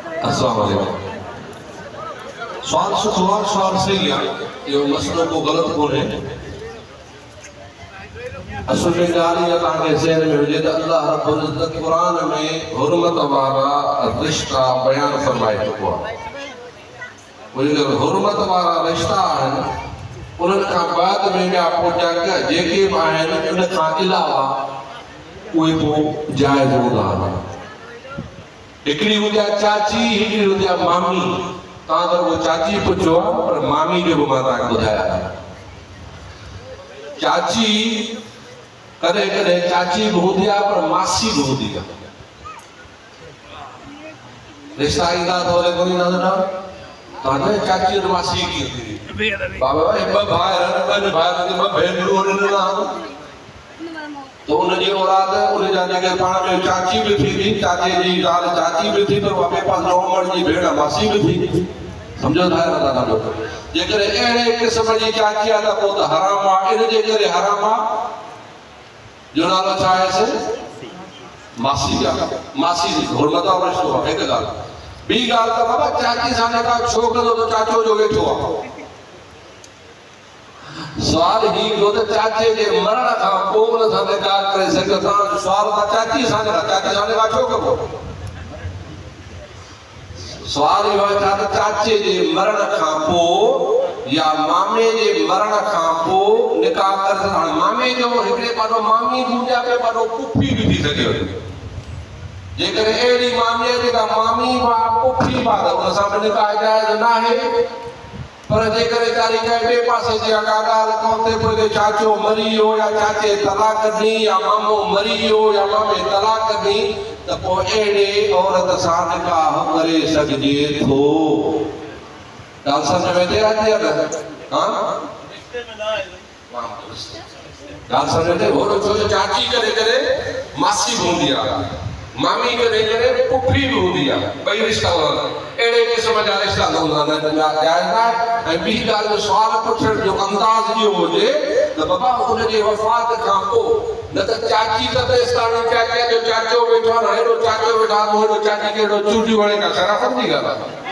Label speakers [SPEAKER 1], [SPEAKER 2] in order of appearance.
[SPEAKER 1] अस्सलाम वालेकुम। सवाल सवाल सही है, ये मसलों को गलत बोले। असल में गाली अल्लाह के ज़हन में हुजे तो अल्लाह रब्बुल इज़्ज़त कुरान में हुर्मत वाला रिश्ता बयान फरमाए चुको है। वो जो हुर्मत वाला रिश्ता है उनका बाद में आपको जाके जेके आहिनि उनका अलावा कोई वो जायज़ हूंदा आहिनि। हिकिड़ी हूंदी आहे चाची, हिकिड़ी हूंदी आहे मामी। तव्हां त वो चाची पुछो पर मामी जो भी मां तव्हांखे ॿुधायां। चाची कदे कदे चाची भी हूंदी आहे पर मासी भी हूंदी आहे। रिश्ता ईंदा थोरे कोई न ना तव्हां चाची और मासी की बाबा ॿ भाइर ॿ भेनरूं न तो उनजी औलाद उन जा जेके पाण में चाची भी थी, चाचे जी ज़ाल चाची भी थी, पर वापे पास उमर जी भेण मासी भी थी। समझो था ना दादा लोग जेकर अहिड़े क़िस्म जी चाची आहे त पोइ त हराम आहे। इन जे करे हराम आहे जो नालो छा आहे मासी जा मासी जी हुर्मत वारो रिश्तो आहे। हिकु ॻाल्हि ॿी ॻाल्हि त बाबा चाची सां जेका छो कंदो त चाचो जो वेठो आहे। सवाल ही हो तो चाचे जे मरण का पोइ न सां निकाह करे सघे। तव्हां सवाल था चाची सां निकाह छो कबो? सवाल इहो आहे छा त चाचे जे मरण खां पोइ या मामे जे मरण खां पोइ निकाह करे। हाणे मामे जो हिकिड़े पासो मामी बि हूंदी आहे, ॿिए पासो पुफी बि थी सघे। जेकर अहिड़ी मामी आहे जेका मामी पुफी बा उन सां बि निकाह जाइज़ न आहे। पर जेकर कारी ॿिए पासे जी ॻाल्हि कोन्हे पोइ चाचो मरी वियो या चाचे तलाक ॾिनी या मामो मरी वियो या मामे तलाक ॾिनी त पोइ अहिड़े औरत सां निकाह करे सघिजे थो। ॻाल्हि सम्झ में अचे हा ॻाल्हि सम्झ में ओड़ो छो चाची करे करे मासी बि हूंदी आहे, मामी करे करे पुफी भी हूंदी आहे। ॿई रिश्ता अहिड़े क़िस्म जा रिश्ता न हूंदा आहिनि जाइज़ न आहे। ऐं ॿी ॻाल्हि जो सुवाल पुछण जो अंदाज़ इहो हुजे त बाबा उनजे वफ़ात खां पोइ न त चाची त तेसिताणी चाचा जो चाचो वेठो आहे, हेॾो चाचो वेठो आहे, हेॾो चाची खे हेॾो चूटियूं हणे का शराफ़त जी ॻाल्हि आहे।